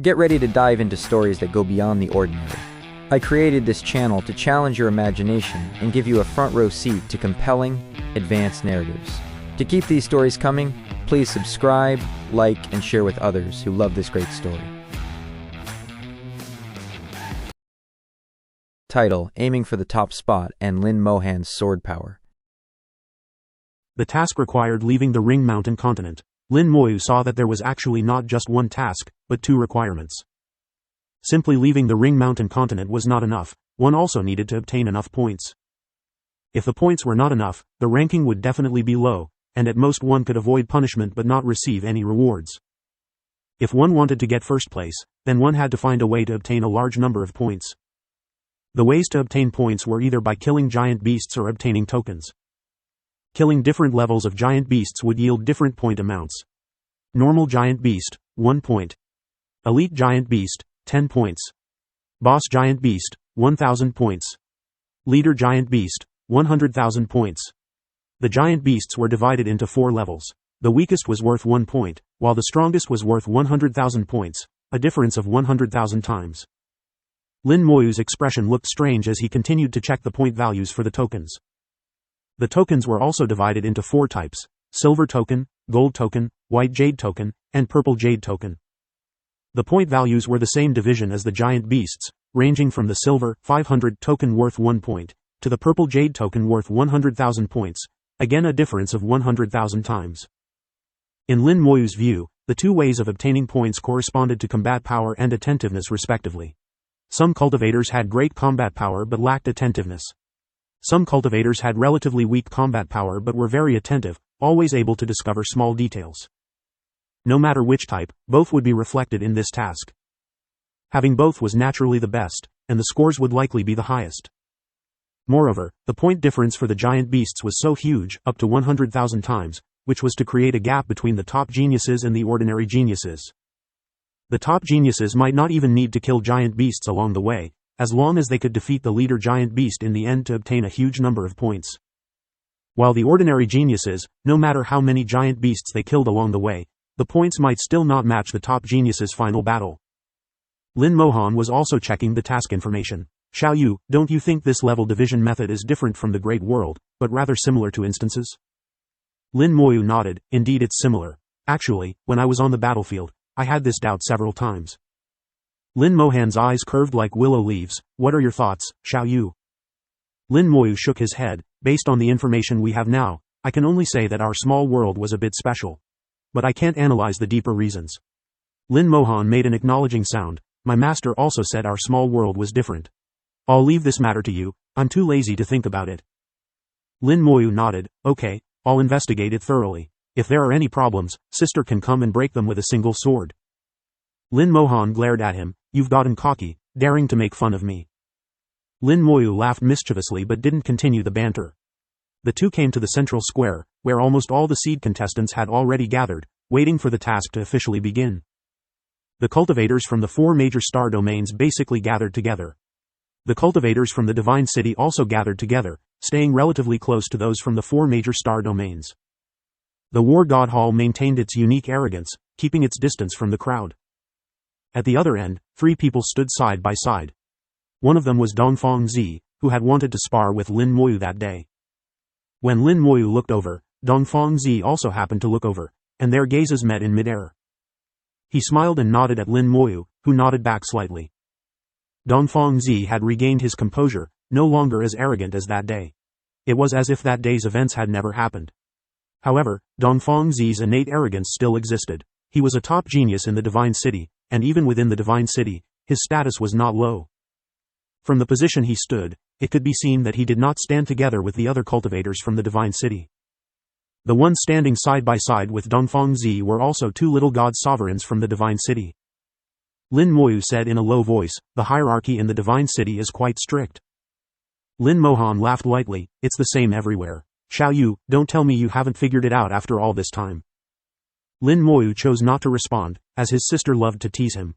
Get ready to dive into stories that go beyond the ordinary. I created this channel to challenge your imagination and give you a front row seat to compelling, advanced narratives. To keep these stories coming, please subscribe, like, and share with others who love this great story. Title: Aiming for the Top Spot and Lin Mohan's Sword Power. The task required leaving the Ring Mountain continent. Lin Moyu saw that there was actually not just one task, but two requirements. Simply leaving the Ring Mountain continent was not enough, one also needed to obtain enough points. If the points were not enough, the ranking would definitely be low, and at most one could avoid punishment but not receive any rewards. If one wanted to get first place, then one had to find a way to obtain a large number of points. The ways to obtain points were either by killing giant beasts or obtaining tokens. Killing different levels of giant beasts would yield different point amounts. Normal giant beast, 1 point. Elite giant beast, 10 points. Boss giant beast, 1,000 points. Leader giant beast, 100,000 points. The giant beasts were divided into 4 levels. The weakest was worth 1 point, while the strongest was worth 100,000 points, a difference of 100,000 times. Lin Moyu's expression looked strange as he continued to check the point values for the tokens. The tokens were also divided into 4 types: silver token, gold token, white jade token, and purple jade token. The point values were the same division as the giant beasts, ranging from the silver 500 token worth 1 point, to the purple jade token worth 100,000 points, again a difference of 100,000 times. In Lin Moyu's view, the two ways of obtaining points corresponded to combat power and attentiveness respectively. Some cultivators had great combat power but lacked attentiveness. Some cultivators had relatively weak combat power but were very attentive, always able to discover small details. No matter which type, both would be reflected in this task. Having both was naturally the best, and the scores would likely be the highest. Moreover, the point difference for the giant beasts was so huge, up to 100,000 times, which was to create a gap between the top geniuses and the ordinary geniuses. The top geniuses might not even need to kill giant beasts along the way, as long as they could defeat the leader giant beast in the end to obtain a huge number of points. While the ordinary geniuses, no matter how many giant beasts they killed along the way, the points might still not match the top genius's final battle. Lin Mohan was also checking the task information. Xiao Yu, don't you think this level division method is different from the Great World, but rather similar to instances? Lin Moyu nodded. Indeed it's similar. Actually, when I was on the battlefield, I had this doubt several times. Lin Mohan's eyes curved like willow leaves. What are your thoughts, Xiao Yu? Lin Moyu shook his head. Based on the information we have now, I can only say that our small world was a bit special. But I can't analyze the deeper reasons. Lin Mohan made an acknowledging sound. My master also said our small world was different. I'll leave this matter to you, I'm too lazy to think about it. Lin Moyu nodded. Okay, I'll investigate it thoroughly. If there are any problems, sister can come and break them with a single sword. Lin Mohan glared at him. You've gotten cocky, daring to make fun of me. Lin Moyu laughed mischievously but didn't continue the banter. The two came to the central square, where almost all the seed contestants had already gathered, waiting for the task to officially begin. The cultivators from the 4 major star domains basically gathered together. The cultivators from the Divine City also gathered together, staying relatively close to those from the 4 major star domains. The War God Hall maintained its unique arrogance, keeping its distance from the crowd. At the other end, 3 people stood side by side. One of them was Dongfang Zi, who had wanted to spar with Lin Moyu that day. When Lin Moyu looked over, Dongfang Zi also happened to look over, and their gazes met in midair. He smiled and nodded at Lin Moyu, who nodded back slightly. Dongfang Zi had regained his composure, no longer as arrogant as that day. It was as if that day's events had never happened. However, Dongfang Zi's innate arrogance still existed. He was a top genius in the Divine City, and even within the Divine City, his status was not low. From the position he stood, it could be seen that he did not stand together with the other cultivators from the Divine City. The ones standing side by side with Dongfang Zi were also 2 little god sovereigns from the Divine City. Lin Moyu said in a low voice, the hierarchy in the Divine City is quite strict. Lin Mohan laughed lightly. It's the same everywhere. Xiao Yu, don't tell me you haven't figured it out after all this time. Lin Moyu chose not to respond, as his sister loved to tease him.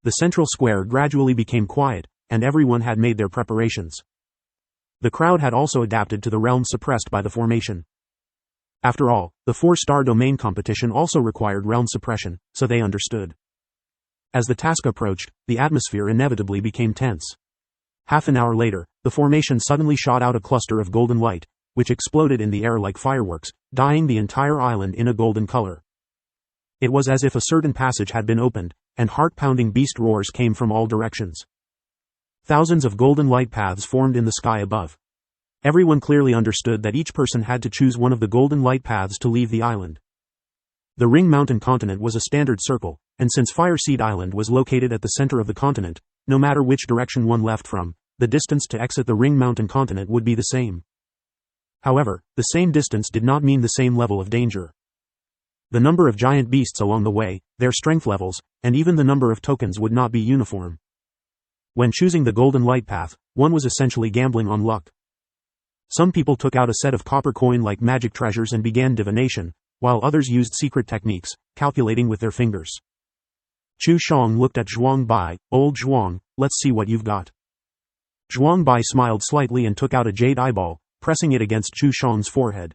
The central square gradually became quiet, and everyone had made their preparations. The crowd had also adapted to the realm suppressed by the formation. After all, the 4-star domain competition also required realm suppression, so they understood. As the task approached, the atmosphere inevitably became tense. Half an hour later, the formation suddenly shot out a cluster of golden light, which exploded in the air like fireworks, dyeing the entire island in a golden color. It was as if a certain passage had been opened, and heart-pounding beast roars came from all directions. Thousands of golden light paths formed in the sky above. Everyone clearly understood that each person had to choose one of the golden light paths to leave the island. The Ring Mountain continent was a standard circle, and since Fireseed Island was located at the center of the continent, no matter which direction one left from, the distance to exit the Ring Mountain continent would be the same. However, the same distance did not mean the same level of danger. The number of giant beasts along the way, their strength levels, and even the number of tokens would not be uniform. When choosing the golden light path, one was essentially gambling on luck. Some people took out a set of copper coin-like magic treasures and began divination, while others used secret techniques, calculating with their fingers. Chu Shang looked at Zhuang Bai. "Old Zhuang, let's see what you've got." Zhuang Bai smiled slightly and took out a jade eyeball, pressing it against Chu Shang's forehead.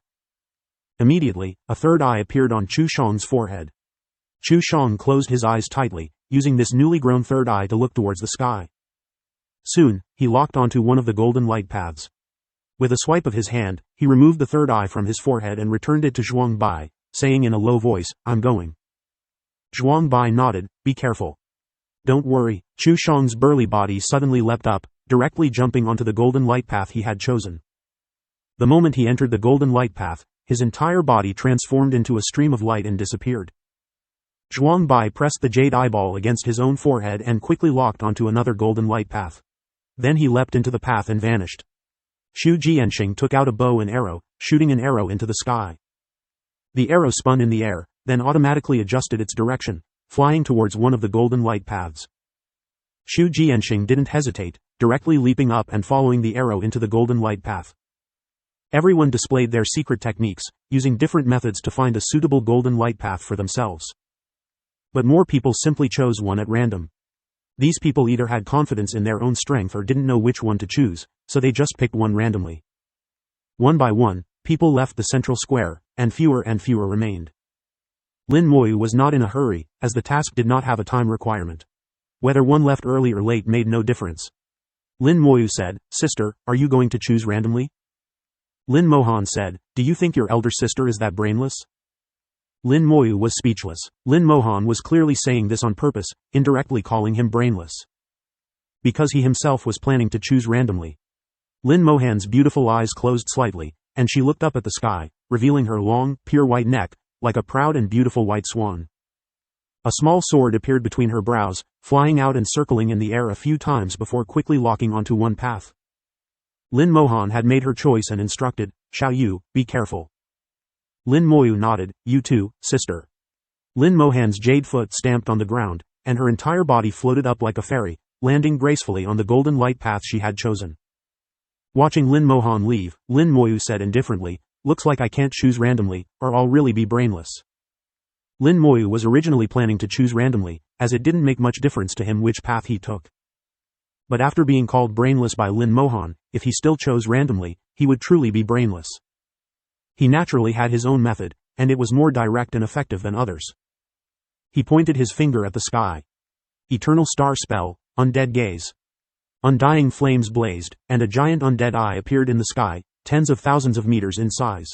Immediately, a third eye appeared on Chu Shang's forehead. Chu Shang closed his eyes tightly, using this newly grown third eye to look towards the sky. Soon, he locked onto one of the golden light paths. With a swipe of his hand, he removed the third eye from his forehead and returned it to Zhuang Bai, saying in a low voice, "I'm going." Zhuang Bai nodded, "Be careful." "Don't worry." Chu Shang's burly body suddenly leapt up, directly jumping onto the golden light path he had chosen. The moment he entered the golden light path, his entire body transformed into a stream of light and disappeared. Zhuang Bai pressed the jade eyeball against his own forehead and quickly locked onto another golden light path. Then he leapt into the path and vanished. Xu Jianxing took out a bow and arrow, shooting an arrow into the sky. The arrow spun in the air, then automatically adjusted its direction, flying towards one of the golden light paths. Xu Jianxing didn't hesitate, directly leaping up and following the arrow into the golden light path. Everyone displayed their secret techniques, using different methods to find a suitable golden light path for themselves. But more people simply chose one at random. These people either had confidence in their own strength or didn't know which one to choose, so they just picked one randomly. One by one, people left the central square, and fewer remained. Lin Moyu was not in a hurry, as the task did not have a time requirement. Whether one left early or late made no difference. Lin Moyu said, "Sister, are you going to choose randomly?" Lin Mohan said, "Do you think your elder sister is that brainless?" Lin Moyu was speechless. Lin Mohan was clearly saying this on purpose, indirectly calling him brainless. Because he himself was planning to choose randomly. Lin Mohan's beautiful eyes closed slightly, and she looked up at the sky, revealing her long, pure white neck, like a proud and beautiful white swan. A small sword appeared between her brows, flying out and circling in the air a few times before quickly locking onto one path. Lin Mohan had made her choice and instructed, "Xiao Yu, be careful." Lin Moyu nodded, "You too, sister." Lin Mohan's jade foot stamped on the ground, and her entire body floated up like a fairy, landing gracefully on the golden light path she had chosen. Watching Lin Mohan leave, Lin Moyu said indifferently, "Looks like I can't choose randomly, or I'll really be brainless." Lin Moyu was originally planning to choose randomly, as it didn't make much difference to him which path he took. But after being called brainless by Lin Mohan, if he still chose randomly, he would truly be brainless. He naturally had his own method, and it was more direct and effective than others. He pointed his finger at the sky. Eternal star spell, undead gaze. Undying flames blazed, and a giant undead eye appeared in the sky, tens of thousands of meters in size.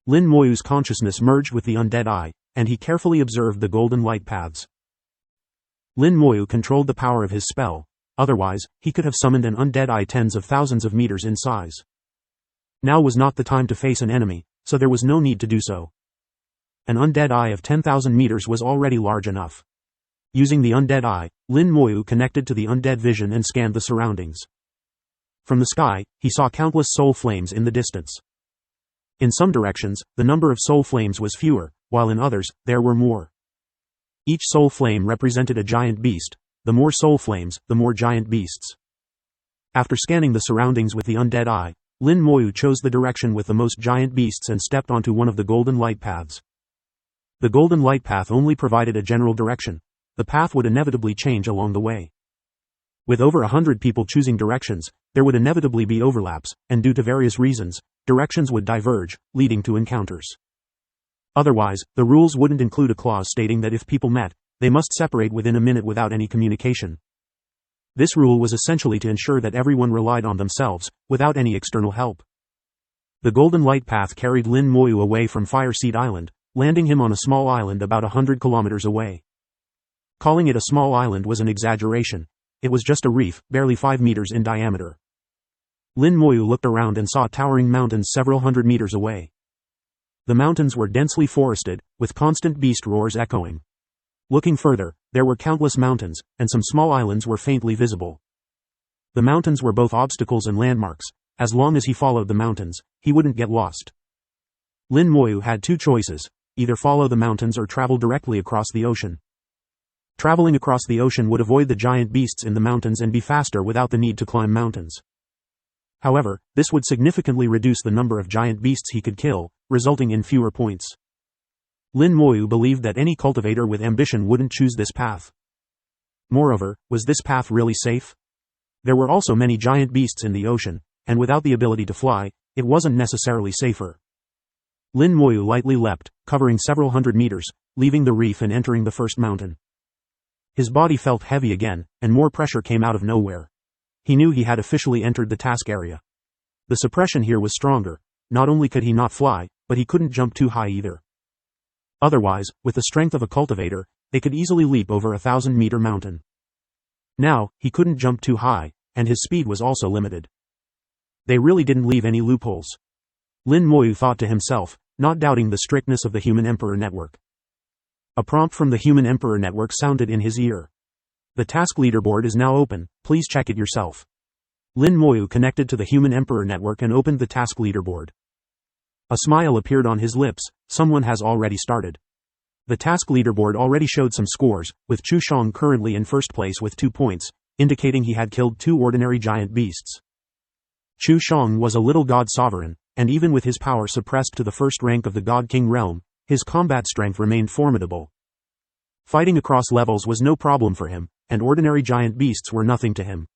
Lin Moyu's consciousness merged with the undead eye, and he carefully observed the golden light paths. Lin Moyu controlled the power of his spell, otherwise, he could have summoned an undead eye tens of thousands of meters in size. Now was not the time to face an enemy, so there was no need to do so. An undead eye of 10,000 meters was already large enough. Using the undead eye, Lin Moyu connected to the undead vision and scanned the surroundings. From the sky, he saw countless soul flames in the distance. In some directions, the number of soul flames was fewer, while in others, there were more. Each soul flame represented a giant beast. The more soul flames, the more giant beasts. After scanning the surroundings with the undead eye, Lin Moyu chose the direction with the most giant beasts and stepped onto one of the golden light paths. The golden light path only provided a general direction. The path would inevitably change along the way. With over 100 people choosing directions, there would inevitably be overlaps, and due to various reasons, directions would diverge, leading to encounters. Otherwise, the rules wouldn't include a clause stating that if people met, they must separate within a minute without any communication. This rule was essentially to ensure that everyone relied on themselves, without any external help. The golden light path carried Lin Moyu away from Fireseed Island, landing him on a small island about 100 kilometers away. Calling it a small island was an exaggeration. It was just a reef, barely 5 meters in diameter. Lin Moyu looked around and saw towering mountains several hundred meters away. The mountains were densely forested, with constant beast roars echoing. Looking further, there were countless mountains, and some small islands were faintly visible. The mountains were both obstacles and landmarks. As long as he followed the mountains, he wouldn't get lost. Lin Moyu had two choices: either follow the mountains or travel directly across the ocean. Traveling across the ocean would avoid the giant beasts in the mountains and be faster without the need to climb mountains. However, this would significantly reduce the number of giant beasts he could kill, resulting in fewer points. Lin Moyu believed that any cultivator with ambition wouldn't choose this path. Moreover, was this path really safe? There were also many giant beasts in the ocean, and without the ability to fly, it wasn't necessarily safer. Lin Moyu lightly leapt, covering several hundred meters, leaving the reef and entering the first mountain. His body felt heavy again, and more pressure came out of nowhere. He knew he had officially entered the task area. The suppression here was stronger. Not only could he not fly, but he couldn't jump too high either. Otherwise, with the strength of a cultivator, they could easily leap over a 1,000-meter mountain. Now, he couldn't jump too high, and his speed was also limited. They really didn't leave any loopholes. Lin Moyu thought to himself, not doubting the strictness of the Human Emperor Network. A prompt from the Human Emperor Network sounded in his ear. The task leaderboard is now open, please check it yourself. Lin Moyu connected to the Human Emperor Network and opened the task leaderboard. A smile appeared on his lips. Someone has already started. The task leaderboard already showed some scores, with Chu Shang currently in first place with 2 points, indicating he had killed 2 ordinary giant beasts. Chu Shang was a little god sovereign, and even with his power suppressed to the first rank of the God King realm, his combat strength remained formidable. Fighting across levels was no problem for him, and ordinary giant beasts were nothing to him.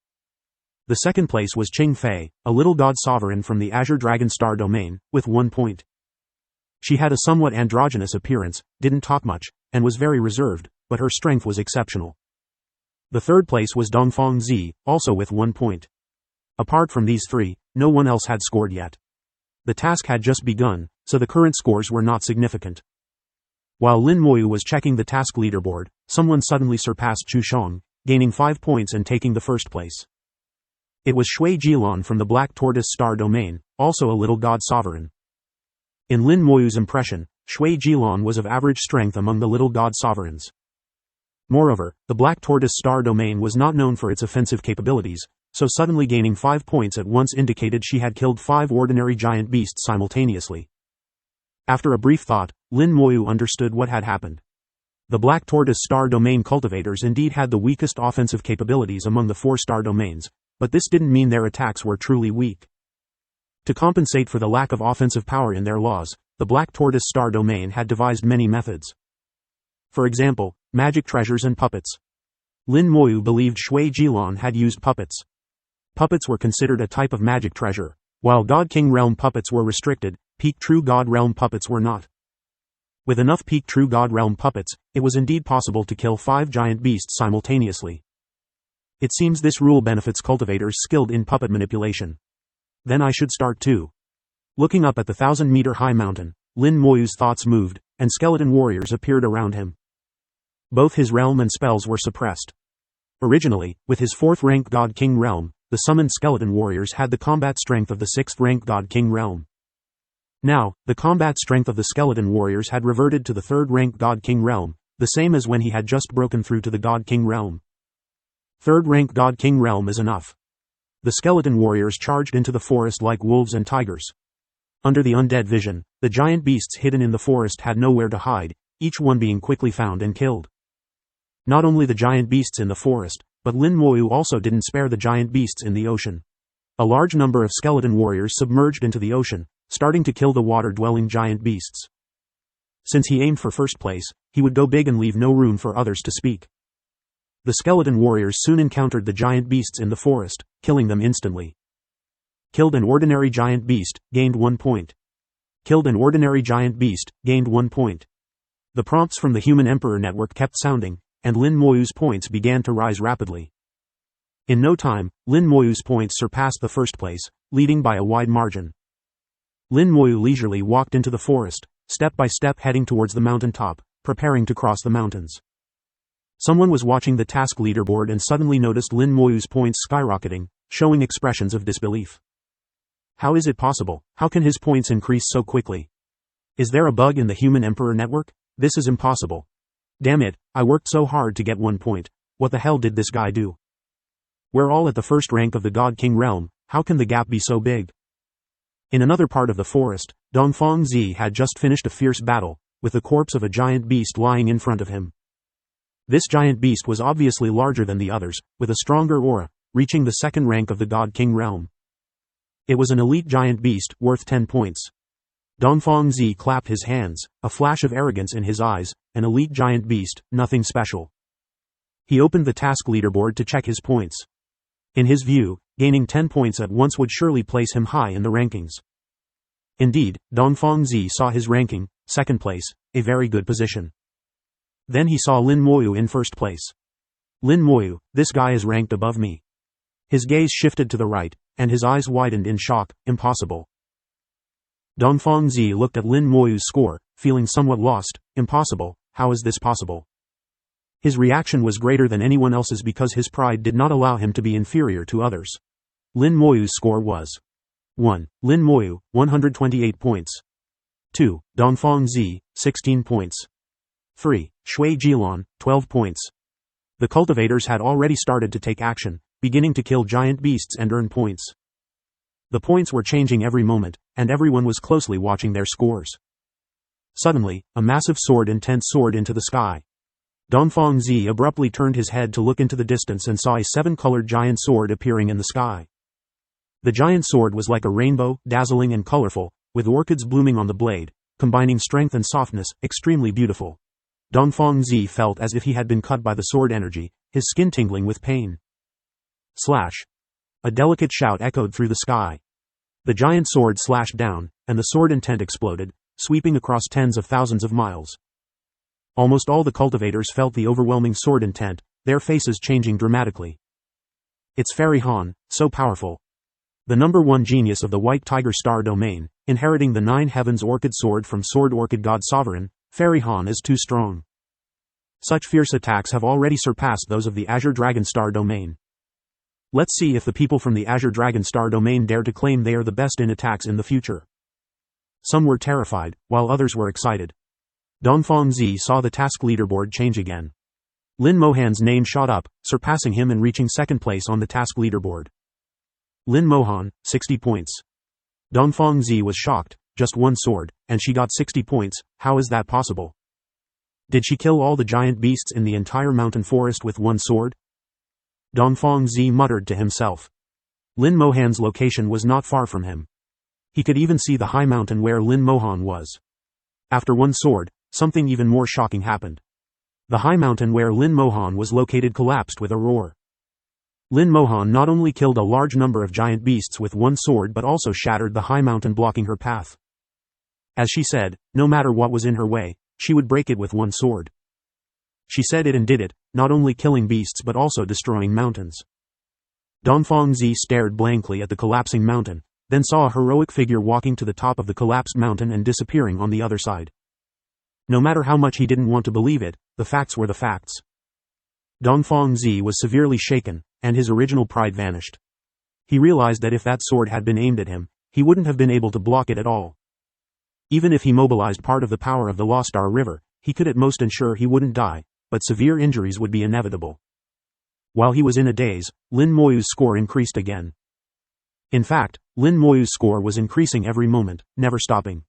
The second place was Qing Fei, a little god sovereign from the Azure Dragon Star domain, with 1 point. She had a somewhat androgynous appearance, didn't talk much, and was very reserved, but her strength was exceptional. The third place was Dongfang Zi, also with 1 point. Apart from these 3, no one else had scored yet. The task had just begun, so the current scores were not significant. While Lin Moyu was checking the task leaderboard, someone suddenly surpassed Chu Shang, gaining 5 points and taking the first place. It was Shui Jilan from the Black Tortoise Star domain, also a little god sovereign. In Lin Moyu's impression, Shui Jilan was of average strength among the little god sovereigns. Moreover, the Black Tortoise Star domain was not known for its offensive capabilities, so suddenly gaining 5 points at once indicated she had killed 5 ordinary giant beasts simultaneously. After a brief thought, Lin Moyu understood what had happened. The Black Tortoise Star domain cultivators indeed had the weakest offensive capabilities among the 4 star domains, but this didn't mean their attacks were truly weak. To compensate for the lack of offensive power in their laws, the Black Tortoise Star domain had devised many methods. For example, magic treasures and puppets. Lin Moyu believed Shui Jilan had used puppets. Puppets were considered a type of magic treasure. While God King Realm puppets were restricted, Peak True God Realm puppets were not. With enough Peak True God Realm puppets, it was indeed possible to kill 5 giant beasts simultaneously. It seems this rule benefits cultivators skilled in puppet manipulation. Then I should start too. Looking up at the 1,000-meter high mountain, Lin Moyu's thoughts moved, and skeleton warriors appeared around him. Both his realm and spells were suppressed. Originally, with his 4th rank God King realm, the summoned skeleton warriors had the combat strength of the 6th rank God King realm. Now, the combat strength of the skeleton warriors had reverted to the 3rd rank God King realm, the same as when he had just broken through to the God King realm. 3rd rank God King realm is enough. The skeleton warriors charged into the forest like wolves and tigers. Under the undead vision, the giant beasts hidden in the forest had nowhere to hide, each one being quickly found and killed. Not only the giant beasts in the forest, but Lin Moyu also didn't spare the giant beasts in the ocean. A large number of skeleton warriors submerged into the ocean, starting to kill the water-dwelling giant beasts. Since he aimed for first place, he would go big and leave no room for others to speak. The skeleton warriors soon encountered the giant beasts in the forest, killing them instantly. Killed an ordinary giant beast, gained 1 point. Killed an ordinary giant beast, gained 1 point. The prompts from the Human Emperor Network kept sounding, and Lin Moyu's points began to rise rapidly. In no time, Lin Moyu's points surpassed the first place, leading by a wide margin. Lin Moyu leisurely walked into the forest, step by step heading towards the mountain top, preparing to cross the mountains. Someone was watching the task leaderboard and suddenly noticed Lin Moyu's points skyrocketing, showing expressions of disbelief. How is it possible? How can his points increase so quickly? Is there a bug in the Human Emperor network? This is impossible. Damn it, I worked so hard to get 1 point. What the hell did this guy do? We're all at the first rank of the God King realm, how can the gap be so big? In another part of the forest, Dongfang Zi had just finished a fierce battle, with the corpse of a giant beast lying in front of him. This giant beast was obviously larger than the others, with a stronger aura, reaching the second rank of the God King realm. It was an elite giant beast, worth 10 points. Dongfang Zi clapped his hands, a flash of arrogance in his eyes, an elite giant beast, nothing special. He opened the task leaderboard to check his points. In his view, gaining 10 points at once would surely place him high in the rankings. Indeed, Dongfang Zi saw his ranking, second place, a very good position. Then he saw Lin Moyu in first place. Lin Moyu, this guy is ranked above me. His gaze shifted to the right, and his eyes widened in shock, impossible. Dongfang Zi looked at Lin Moyu's score, feeling somewhat lost. Impossible, how is this possible? His reaction was greater than anyone else's because his pride did not allow him to be inferior to others. Lin Moyu's score was 1. Lin Moyu, 128 points. 2. Dongfang Zi, 16 points. 3. Shui Jilon, 12 points. The cultivators had already started to take action, beginning to kill giant beasts and earn points. The points were changing every moment, and everyone was closely watching their scores. Suddenly, a massive sword intense soared into the sky. Dongfang Zi abruptly turned his head to look into the distance and saw a 7-colored giant sword appearing in the sky. The giant sword was like a rainbow, dazzling and colorful, with orchids blooming on the blade, combining strength and softness, extremely beautiful. Dongfang Zi felt as if he had been cut by the sword energy, his skin tingling with pain. Slash! A delicate shout echoed through the sky. The giant sword slashed down, and the sword intent exploded, sweeping across tens of thousands of miles. Almost all the cultivators felt the overwhelming sword intent, their faces changing dramatically. It's Fairy Han, so powerful. The number 1 genius of the White Tiger Star domain, inheriting the 9 Heavens Orchid Sword from Sword Orchid God Sovereign, Fairy Han is too strong. Such fierce attacks have already surpassed those of the Azure Dragon Star domain. Let's see if the people from the Azure Dragon Star domain dare to claim they are the best in attacks in the future. Some were terrified, while others were excited. Dongfang Zi saw the task leaderboard change again. Lin Mohan's name shot up, surpassing him and reaching second place on the task leaderboard. Lin Mohan, 60 points. Dongfang Zi was shocked, just 1 sword, and she got 60 points, how is that possible? Did she kill all the giant beasts in the entire mountain forest with 1 sword? Dongfang Zi muttered to himself. Lin Mohan's location was not far from him. He could even see the high mountain where Lin Mohan was. After 1 sword, something even more shocking happened. The high mountain where Lin Mohan was located collapsed with a roar. Lin Mohan not only killed a large number of giant beasts with 1 sword but also shattered the high mountain blocking her path. As she said, no matter what was in her way, she would break it with 1 sword. She said it and did it, not only killing beasts but also destroying mountains. Dongfang Zi stared blankly at the collapsing mountain, then saw a heroic figure walking to the top of the collapsed mountain and disappearing on the other side. No matter how much he didn't want to believe it, the facts were the facts. Dongfang Zi was severely shaken, and his original pride vanished. He realized that if that sword had been aimed at him, he wouldn't have been able to block it at all. Even if he mobilized part of the power of the Lost Star River, he could at most ensure he wouldn't die, but severe injuries would be inevitable. While he was in a daze, Lin Moyu's score increased again. In fact, Lin Moyu's score was increasing every moment, never stopping.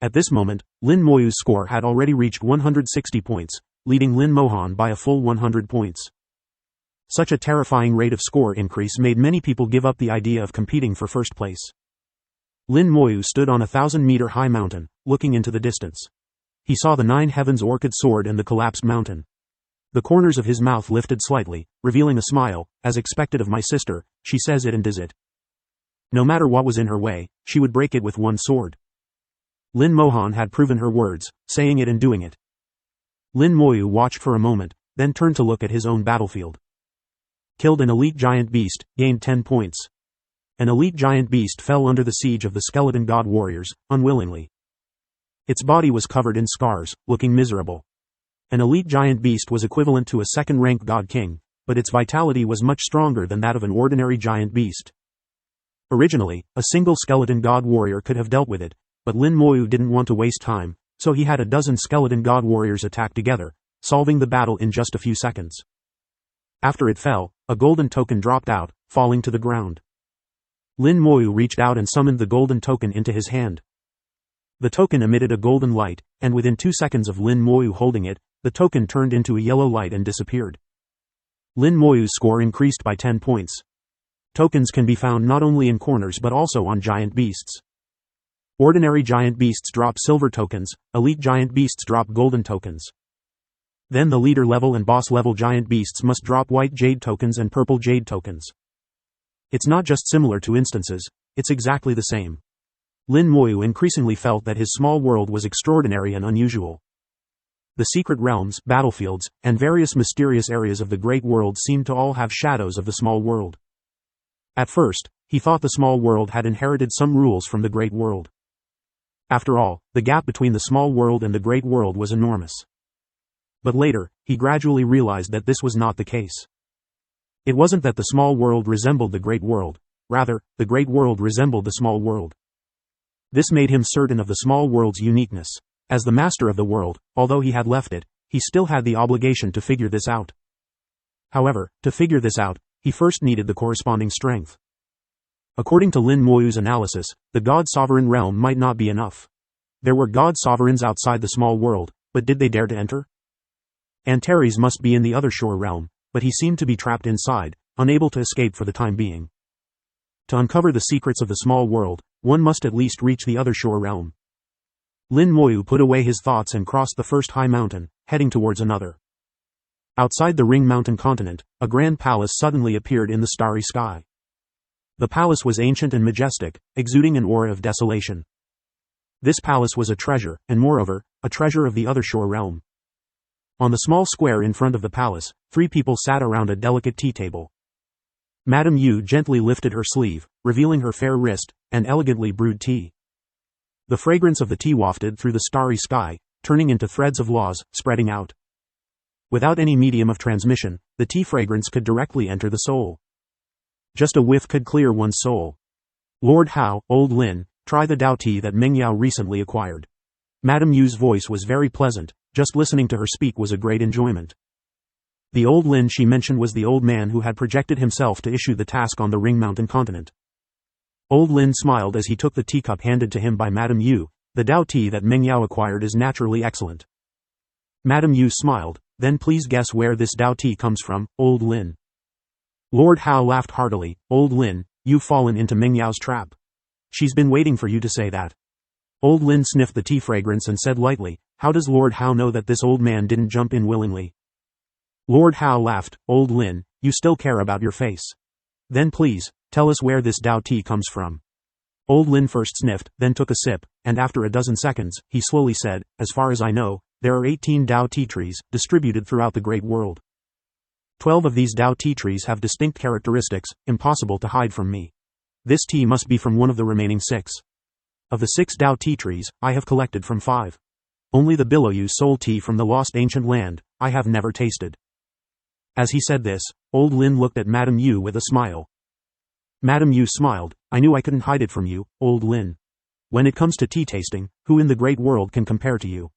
At this moment, Lin Moyu's score had already reached 160 points, leading Lin Mohan by a full 100 points. Such a terrifying rate of score increase made many people give up the idea of competing for first place. Lin Moyu stood on a 1,000-meter high mountain, looking into the distance. He saw the 9 Heavens Orchid Sword and the collapsed mountain. The corners of his mouth lifted slightly, revealing a smile. As expected of my sister, she says it and does it. No matter what was in her way, she would break it with 1 sword. Lin Mohan had proven her words, saying it and doing it. Lin Moyu watched for a moment, then turned to look at his own battlefield. Killed an elite giant beast, gained 10 points. An elite giant beast fell under the siege of the skeleton god warriors, unwillingly. Its body was covered in scars, looking miserable. An elite giant beast was equivalent to a second-rank god king, but its vitality was much stronger than that of an ordinary giant beast. Originally, a single skeleton god warrior could have dealt with it, but Lin Moyu didn't want to waste time, so he had a dozen skeleton god warriors attack together, solving the battle in just a few seconds. After it fell, a golden token dropped out, falling to the ground. Lin Moyu reached out and summoned the golden token into his hand. The token emitted a golden light, and within 2 seconds of Lin Moyu holding it, the token turned into a yellow light and disappeared. Lin Moyu's score increased by 10 points. Tokens can be found not only in corners but also on giant beasts. Ordinary giant beasts drop silver tokens, elite giant beasts drop golden tokens. Then the leader level and boss level giant beasts must drop white jade tokens and purple jade tokens. It's not just similar to instances, it's exactly the same. Lin Moyu increasingly felt that his small world was extraordinary and unusual. The secret realms, battlefields, and various mysterious areas of the great world seemed to all have shadows of the small world. At first, he thought the small world had inherited some rules from the great world. After all, the gap between the small world and the great world was enormous. But later, he gradually realized that this was not the case. It wasn't that the small world resembled the great world, rather, the great world resembled the small world. This made him certain of the small world's uniqueness. As the master of the world, although he had left it, he still had the obligation to figure this out. However, to figure this out, he first needed the corresponding strength. According to Lin Moyu's analysis, the God-Sovereign realm might not be enough. There were God-Sovereigns outside the small world, but did they dare to enter? Antares must be in the other shore realm, but he seemed to be trapped inside, unable to escape for the time being. To uncover the secrets of the small world, one must at least reach the other shore realm. Lin Moyu put away his thoughts and crossed the first high mountain, heading towards another. Outside the Ring Mountain continent, a grand palace suddenly appeared in the starry sky. The palace was ancient and majestic, exuding an aura of desolation. This palace was a treasure, and moreover, a treasure of the other shore realm. On the small square in front of the palace, 3 people sat around a delicate tea table. Madame Yu gently lifted her sleeve, revealing her fair wrist, and elegantly brewed tea. The fragrance of the tea wafted through the starry sky, turning into threads of laws, spreading out. Without any medium of transmission, the tea fragrance could directly enter the soul. Just a whiff could clear one's soul. Lord Hao, old Lin, try the Dao tea that Meng Yao recently acquired. Madame Yu's voice was very pleasant, just listening to her speak was a great enjoyment. The old Lin she mentioned was the old man who had projected himself to issue the task on the Ring Mountain continent. Old Lin smiled as he took the teacup handed to him by Madame Yu. The Dao tea that Meng Yao acquired is naturally excellent. Madame Yu smiled. Then please guess where this Dao tea comes from, old Lin. Lord Hao laughed heartily. Old Lin, you've fallen into Meng Yao's trap. She's been waiting for you to say that. Old Lin sniffed the tea fragrance and said lightly, how does Lord Hao know that this old man didn't jump in willingly? Lord Hao laughed. Old Lin, you still care about your face. Then please, tell us where this Dao tea comes from. Old Lin first sniffed, then took a sip, and after a dozen seconds, he slowly said, as far as I know, there are 18 Dao tea trees, distributed throughout the great world. 12 of these Dao tea trees have distinct characteristics, impossible to hide from me. This tea must be from one of the remaining 6. Of the 6 Dao tea trees, I have collected from 5. Only the Biloyu soul tea from the lost ancient land, I have never tasted. As he said this, old Lin looked at Madame Yu with a smile. Madame Yu smiled, I knew I couldn't hide it from you, old Lin. When it comes to tea tasting, who in the great world can compare to you?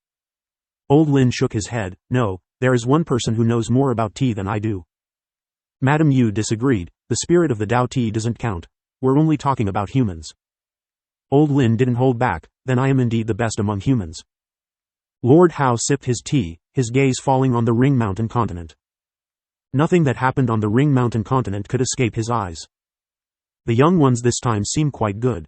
Old Lin shook his head. No, there is one person who knows more about tea than I do. Madame Yu disagreed. The spirit of the Dao tea doesn't count. We're only talking about humans. Old Lin didn't hold back. Then I am indeed the best among humans. Lord Hao sipped his tea, his gaze falling on the Ring Mountain continent. Nothing that happened on the Ring Mountain continent could escape his eyes. The young ones this time seemed quite good.